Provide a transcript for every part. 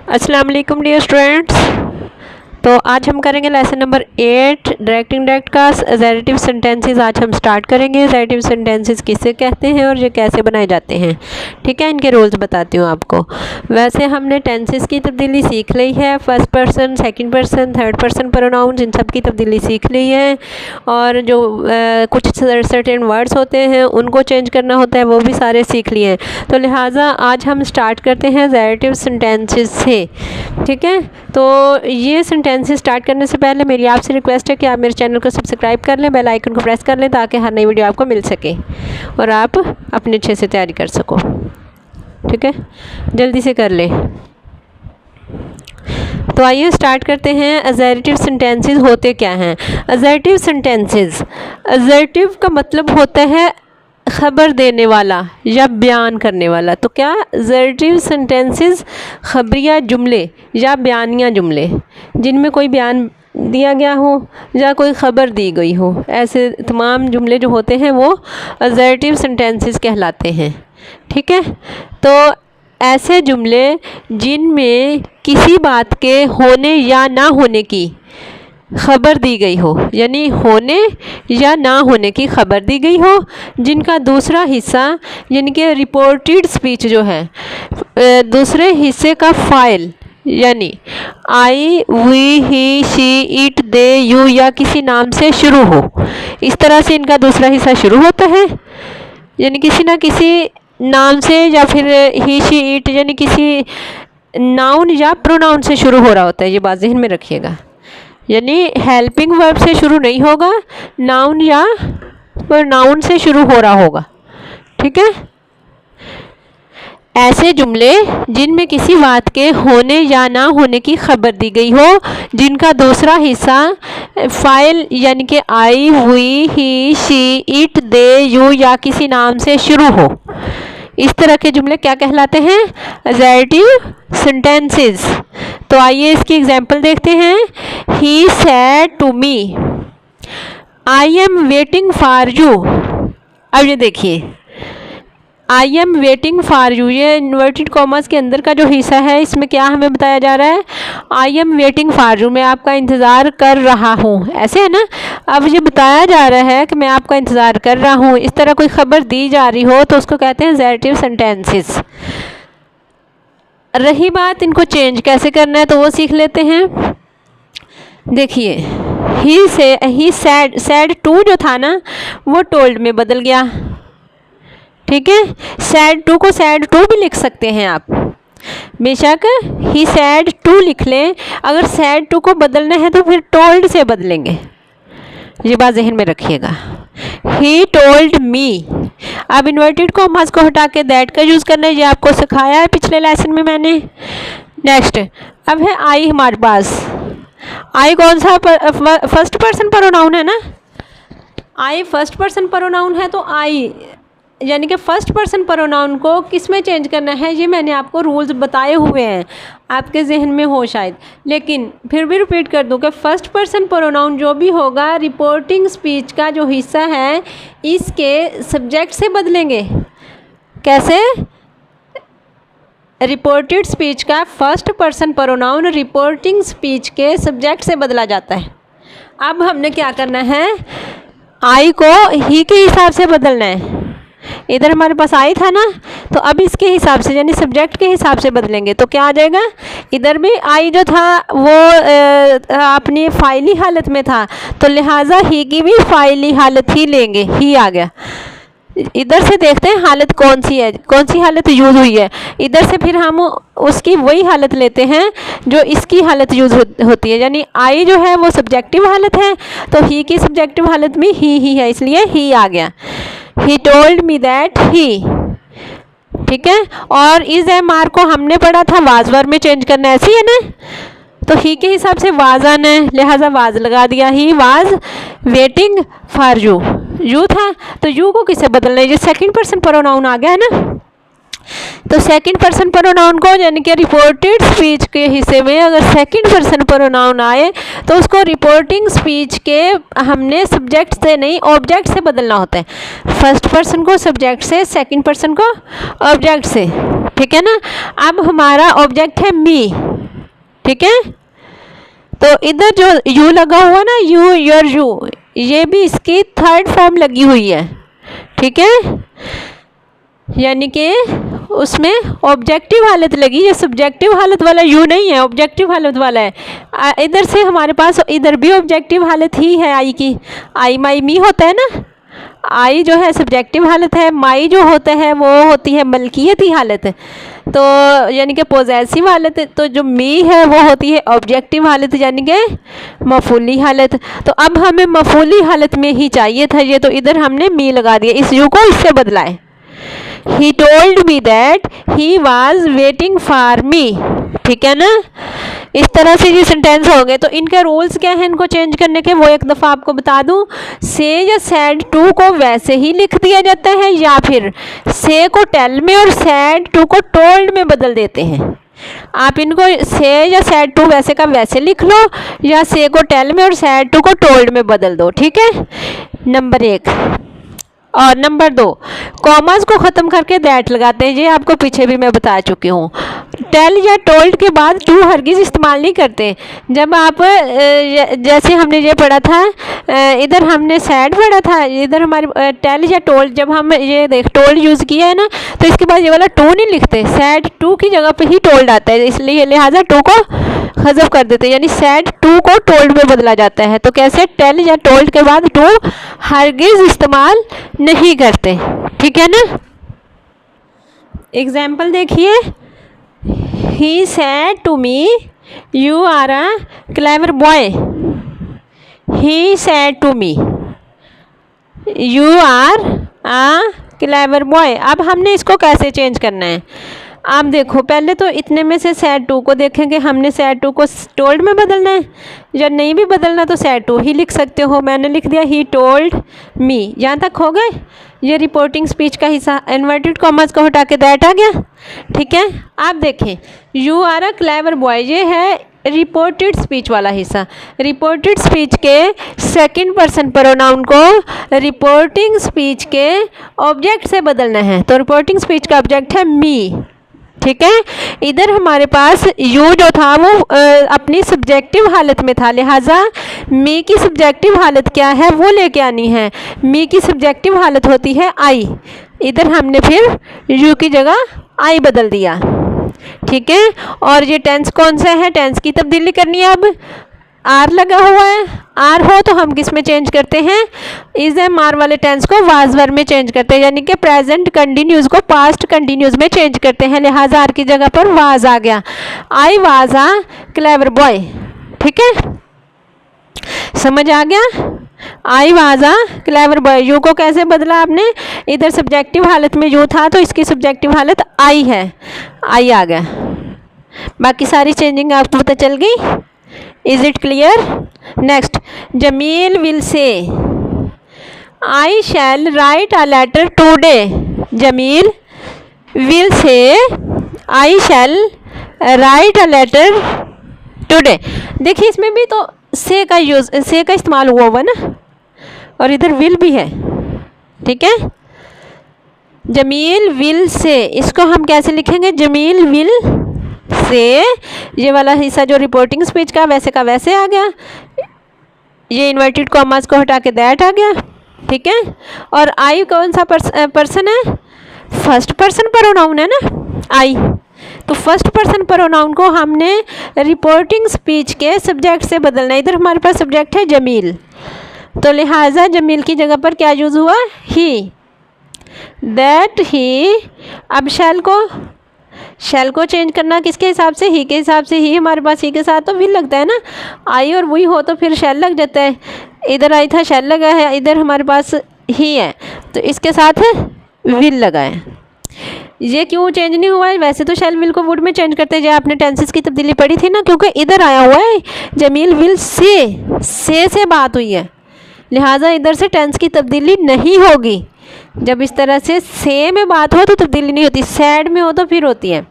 अस्सलाम वालेकुम dear students. तो आज हम करेंगे लेसन नंबर 8 डायरेक्ट इनडायरेक्ट का असेर्टिव सेंटेंसेस। आज हम स्टार्ट करेंगे। असेर्टिव सेंटेंसेस किसे कहते हैं और ये कैसे बनाए जाते हैं, ठीक है। इनके रूल्स बताती हूँ आपको। वैसे हमने टेंसेस की तब्दीली सीख ली है, first person, second person, third person pronouns, इन सब की तब्दीली सीख ली है। और जो कुछ सर्टेन वर्ड्स होते हैं उनको चेंज करना होता है वो भी सारे सीख लिए हैं। तो लिहाजा आज हम स्टार्ट करते हैं असेर्टिव सेंटेंसेस से, ठीक है। तो ये सेंटेंसेस स्टार्ट करने से पहले मेरी आपसे रिक्वेस्ट है कि आप मेरे चैनल को सब्सक्राइब कर लें, बेल आइकन को प्रेस कर लें ताकि हर नई वीडियो आपको मिल सके और आप अपने अच्छे से तैयारी कर सको, ठीक है। जल्दी से कर लें। तो आइए स्टार्ट करते हैं। असेर्टिव सेंटेंसेस होते क्या हैं। असेर्टिव सेंटेंसेस, असेर्टिव का मतलब होता है ख़बर देने वाला या बयान करने वाला। तो क्या असेर्टिव सेंटेंसेस ख़बरिया जुमले या बयानिया जुमले जिनमें कोई बयान दिया गया हो या कोई ख़बर दी गई हो, ऐसे तमाम जुमले जो होते हैं वो असेर्टिव सेंटेंसेस कहलाते हैं, ठीक है। तो ऐसे जुमले जिनमें किसी बात के होने या ना होने की ख़बर दी गई हो, यानी होने या ना होने की ख़बर दी गई हो, जिनका दूसरा हिस्सा यानी कि रिपोर्टेड स्पीच जो है दूसरे हिस्से का फ़ाइल यानी I, we, he, she, it, they, you या किसी नाम से शुरू हो। इस तरह से इनका दूसरा हिस्सा शुरू होता है, यानी किसी ना किसी नाम से या फिर ही, शी, इट यानी किसी नाउन या प्रोनाउन से शुरू हो रहा होता है। ये बात ज़हन में रखिएगा, यानी हेल्पिंग वर्ब से शुरू नहीं होगा, नाउन या प्रोनाउन से शुरू हो रहा होगा, ठीक है। ऐसे जुमले जिनमें किसी बात के होने या ना होने की खबर दी गई हो, जिनका दूसरा हिस्सा फाइल यानी कि I, we, he, she, it, they, you या किसी नाम से शुरू हो, इस तरह के जुमले क्या कहलाते हैं, असेर्टिव सेंटेंसेस। तो आइए इसकी एग्जांपल देखते हैं। He said to me I am waiting for you. अब ये देखिए, I am waiting for you, ये इन्वर्टेड कॉमर्स के अंदर का जो हिस्सा है इसमें क्या हमें बताया जा रहा है, आई एम वेटिंग फॉर यू, मैं आपका इंतज़ार कर रहा हूँ, ऐसे है ना। अब ये बताया जा रहा है कि मैं आपका इंतज़ार कर रहा हूँ, इस तरह कोई ख़बर दी जा रही हो तो उसको कहते हैं असेर्टिव सेंटेंसेस। रही बात इनको चेंज कैसे करना है तो वो सीख लेते हैं। देखिए, ही सैड टू जो था ना वो टोल्ड में बदल गया, ठीक है। सैड टू को सैड टू भी लिख सकते हैं आप, बेशक ही सैड टू लिख लें। अगर सैड टू को बदलना है तो फिर टोल्ड से बदलेंगे, ये बात ज़हन में रखिएगा। He told me. अब इन्वर्टेड कॉमास को हटा के दैट का यूज़ करना है, ये आपको सिखाया है पिछले लेसन में मैंने। नेक्स्ट अब है आई हमारे पास। आई कौन सा फर्स्ट पर्सन प्रोनाउन है ना, आई फर्स्ट पर्सन प्रोनाउन है। तो आई यानी कि फर्स्ट पर्सन प्रोनाउन को किस में चेंज करना है ये मैंने आपको रूल्स बताए हुए हैं, आपके जहन में हो शायद, लेकिन फिर भी रिपीट कर दूं कि फर्स्ट पर्सन प्रोनाउन जो भी होगा रिपोर्टिंग स्पीच का जो हिस्सा है इसके सब्जेक्ट से बदलेंगे। कैसे? रिपोर्टेड स्पीच का first person pronoun reporting speech के सब्जेक्ट से बदला जाता है। अब हमने क्या करना है, आई को ही के हिसाब से बदलना है। इधर हमारे पास आई था ना, तो अब इसके हिसाब से यानी सब्जेक्ट के हिसाब से बदलेंगे तो क्या आ जाएगा, इधर भी आई जो था वो अपनी फाइली हालत में था तो लिहाजा ही की भी फाइली हालत ही लेंगे, ही आ गया। इधर से देखते हैं हालत कौन सी है, कौन सी हालत यूज़ हुई है। इधर से फिर हम उसकी वही हालत लेते हैं जो इसकी हालत यूज़ होती है, यानी आई जो है वो सब्जेक्टिव हालत है तो ही की सब्जेक्टिव हालत में ही है, इसलिए ही आ गया। He told me that he, ठीक है। और इज एम आर को हमने पढ़ा था वाज वर्ब में चेंज करना, ऐसी है ना। तो ही के हिसाब से वाज आना है, लिहाजा वाज लगा दिया। He was waiting for you, you था तो यू को किससे बदलना है, ये सेकंड पर्सन प्रोनाउन आ गया है ना। तो सेकंड पर्सन प्रोनाउन को यानी कि रिपोर्टेड स्पीच के हिस्से में अगर सेकंड पर्सन प्रोनाउन आए तो उसको रिपोर्टिंग स्पीच के हमने सब्जेक्ट से नहीं ऑब्जेक्ट से बदलना होता है। फर्स्ट पर्सन को सब्जेक्ट से, सेकंड पर्सन को ऑब्जेक्ट से, ठीक है ना। अब हमारा ऑब्जेक्ट है मी, ठीक है। तो इधर जो यू लगा हुआ ना, यू, योर, यू, ये भी इसकी थर्ड फॉर्म लगी हुई है, ठीक है, यानी कि उसमें ऑब्जेक्टिव हालत लगी, ये सब्जेक्टिव हालत वाला यू नहीं है, ऑब्जेक्टिव हालत वाला है। इधर से हमारे पास इधर भी ऑब्जेक्टिव हालत ही है आई की, आई माई मी होता है ना, आई जो है सब्जेक्टिव हालत है, माई जो होता है वो होती है मलकियती हालत, तो यानी कि पॉजेसिव हालत। तो जो मी है वो होती है ऑब्जेक्टिव हालत, यानी कि मफूली हालत। तो अब हमें मफूली हालत में ही चाहिए था ये, तो इधर हमने मी लगा दिया, इस यू को इससे बदला है। He told me that he was waiting for me, ठीक है ना। इस तरह से ये सेंटेंस हो गए। तो इनके रूल्स क्या हैं इनको चेंज करने के, वो एक दफ़ा आपको बता दूं। से या सैड टू को वैसे ही लिख दिया जाता है, या फिर से को टेल में और सैड टू को टोल्ड में बदल देते हैं। आप इनको से या सैड टू वैसे का वैसे लिख लो, या से को टेल में और सैड टू को टोल्ड में बदल दो, ठीक है, नंबर 1। और नंबर 2, कॉमास को ख़त्म करके दैट लगाते हैं, ये आपको पीछे भी मैं बता चुकी हूँ। टेल या टोल्ड के बाद टू हरगिज़ इस्तेमाल नहीं करते। जब आप जैसे हमने ये पढ़ा था, इधर हमने सैड पढ़ा था, इधर हमारे टेल या टोल्ड, जब हम ये देख टोल्ड यूज़ किया है ना, तो इसके बाद ये वाला टू नहीं लिखते, सैड टू की जगह पे ही टोल्ड आता है, इसलिए लिहाजा टू को हज़फ कर देते हैं, यानी सैड टू को टोल्ड में बदला जाता है। तो कैसे, टेल या टोल्ड के बाद टू हरगिज़ इस्तेमाल नहीं करते, ठीक है ना। एग्जाम्पल देखिए, he said to me you are a clever boy. He said to me you are a clever boy. अब हमने इसको कैसे चेंज करना है, आप देखो, पहले तो इतने में से सैड टू को देखेंगे, हमने सैड टू को टोल्ड में बदलना है, या नहीं भी बदलना तो सैड टू ही लिख सकते हो। मैंने लिख दिया ही टोल्ड मी, यहाँ तक हो गए। ये रिपोर्टिंग स्पीच का हिस्सा, इन्वर्टेड कॉमास को हटा के दैट आ गया, ठीक है। आप देखें, you are a clever boy, ये है रिपोर्टेड स्पीच वाला हिस्सा। रिपोर्टेड स्पीच के सेकंड पर्सन प्रोनाउन को रिपोर्टिंग स्पीच के ऑब्जेक्ट से बदलना है, तो रिपोर्टिंग स्पीच का ऑब्जेक्ट है मी, ठीक है। इधर हमारे पास यू जो था वो अपनी सब्जेक्टिव हालत में था, लिहाजा मी की सब्जेक्टिव हालत क्या है वो लेके आनी है। मी की सब्जेक्टिव हालत होती है आई, इधर हमने फिर यू की जगह आई बदल दिया, ठीक है। और ये टेंस कौन सा है, टेंस की तब्दीली करनी है। अब आर लगा हुआ है, आर हो तो हम किस में चेंज करते हैं, इज एम आर वाले टेंस को वाज वर में चेंज करते हैं, यानी कि प्रेजेंट कंटिन्यूस को पास्ट कंटिन्यूस में चेंज करते हैं, लिहाजा आर की जगह पर वाज आ गया। I was a clever boy, ठीक है, समझ आ गया। I was a clever boy. You को कैसे बदला आपने, इधर सब्जेक्टिव हालत में यू था तो इसकी सब्जेक्टिव हालत आई है, आई आ गया। बाकी सारी चेंजिंग आपको पता चल गई। Is it clear? Next, Jamil will say, I shall write a letter today. Jamil will say, I shall write a letter today. देखिए इसमें भी तो से का यूज़, से का इस्तेमाल हुआ हुआ ना, और इधर विल भी है, ठीक है। जमील विल से, इसको हम कैसे लिखेंगे, जमील विल से, ये वाला हिस्सा जो रिपोर्टिंग स्पीच का वैसे आ गया, ये इन्वर्टेड कॉमास को हटा के दैट आ गया, ठीक है। और आई कौन सा पर्सन है, फर्स्ट पर्सन प्रोनाउन है ना आई, तो फर्स्ट पर्सन प्रोनाउन को हमने रिपोर्टिंग स्पीच के सब्जेक्ट से बदलना है। इधर हमारे पास सब्जेक्ट है जमील, तो लिहाजा जमील की जगह पर क्या यूज़ हुआ, ही, दैट ही। अब शैल को चेंज करना किसके हिसाब से, ही के हिसाब से। ही हमारे पास ही के साथ तो विल लगता है ना, आई और वही हो तो फिर शैल लग जाता है। इधर आई था शैल लगा है, इधर हमारे पास ही है तो इसके साथ विल लगा है। ये क्यों चेंज नहीं हुआ है, वैसे तो शैल विल को वुड में चेंज करते हैं, जो आपने टेंसेस की तब्दीली पढ़ी थी ना, क्योंकि इधर आया हुआ है जमील विल से बात हुई है, लिहाजा इधर से टेंस की तब्दीली नहीं होगी। जब इस तरह से में बात हो तो तब्दीली नहीं होती, सैड में हो तो फिर होती है।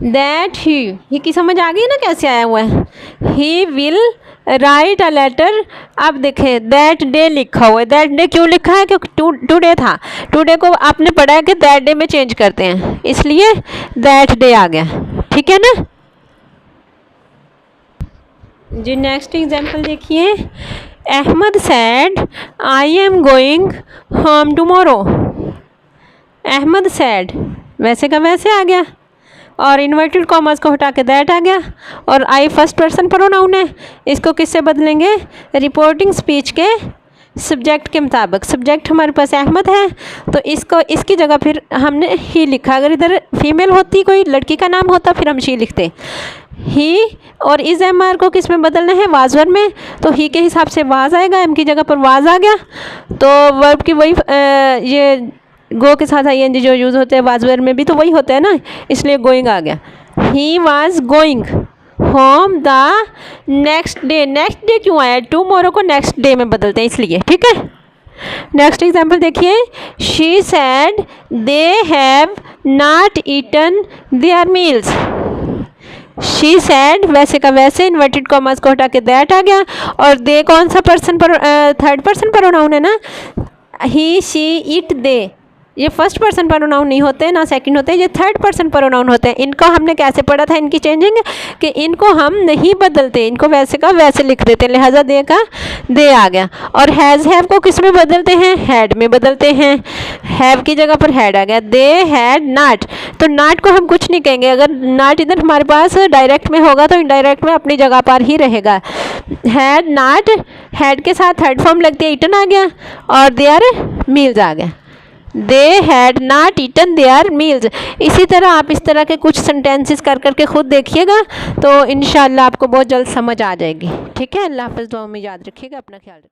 दैट ही की समझ आ गई ना कैसे आया हुआ है, he will write a letter. अब देखें दैट डे लिखा हुआ है, दैट डे क्यों लिखा है, क्योंकि टुडे था, टुडे को आपने पढ़ा है कि दैट डे में चेंज करते हैं, इसलिए दैट डे आ गया, ठीक है ना। जी नेक्स्ट एग्जाम्पल देखिए, Ahmed said I am going home tomorrow. Ahmed said वैसे का वैसे आ गया और इन्वर्टेड कॉमर्स को हटा के दैट आ गया, और आई फर्स्ट पर्सन प्रोनाउन है, इसको किससे बदलेंगे, रिपोर्टिंग स्पीच के सब्जेक्ट के मुताबिक। सब्जेक्ट हमारे पास अहमद है तो इसको इसकी जगह फिर हमने ही लिखा। अगर इधर फीमेल होती, कोई लड़की का नाम होता, फिर हम शी लिखते ही। और इस एम आर को किस में बदलना है, वाजवर में, तो ही के हिसाब से वाज आएगा, एम की जगह पर वाज आ गया। तो वर्ब की वही ये गो के साथ आई एन जी जो यूज़ होते हैं वाजवर में भी तो वही होता है ना, इसलिए गोइंग आ गया। He was going home the next day. Next day क्यों आया, टुमारो को नेक्स्ट डे में बदलते हैं इसलिए, ठीक है। नेक्स्ट एग्जाम्पल देखिए, she said they have not eaten their meals. She said वैसे का वैसे, इन्वर्टेड कॉमर्स को हटा के दैट आ गया, और दे कौन सा पर्सन पर थर्ड पर्सन प्रोनाउन है ना, ही शी इट दे, ये फर्स्ट पर्सन प्रोनाउन नहीं होते ना सेकंड होते हैं, ये थर्ड पर्सन प्रोनाउन होते हैं। इनको हमने कैसे पढ़ा था, इनकी चेंजिंग, कि इनको हम नहीं बदलते, इनको वैसे का वैसे लिख देते, लिहाजा दे का दे आ गया। और हैज़ हैव को किस में बदलते हैं, हैड में बदलते हैं, हैव की जगह पर हैड आ गया। दे हैड नॉट, तो नॉट को हम कुछ नहीं कहेंगे, अगर नॉट इधर हमारे पास डायरेक्ट में होगा तो इनडायरेक्ट में अपनी जगह पर ही रहेगा। हैड नॉट, हैड के साथ थर्ड फॉर्म लगती है, ईटन आ गया, और देयर मील्स आ गया। They had not eaten their meals. इसी तरह आप इस तरह के कुछ सेंटेंसेस कर करके खुद देखिएगा तो इंशाल्लाह आपको बहुत जल्द समझ आ जाएगी, ठीक है। अल्लाह हाफ़िज़, दुआ में याद रखिएगा, अपना ख्याल रखिएगा।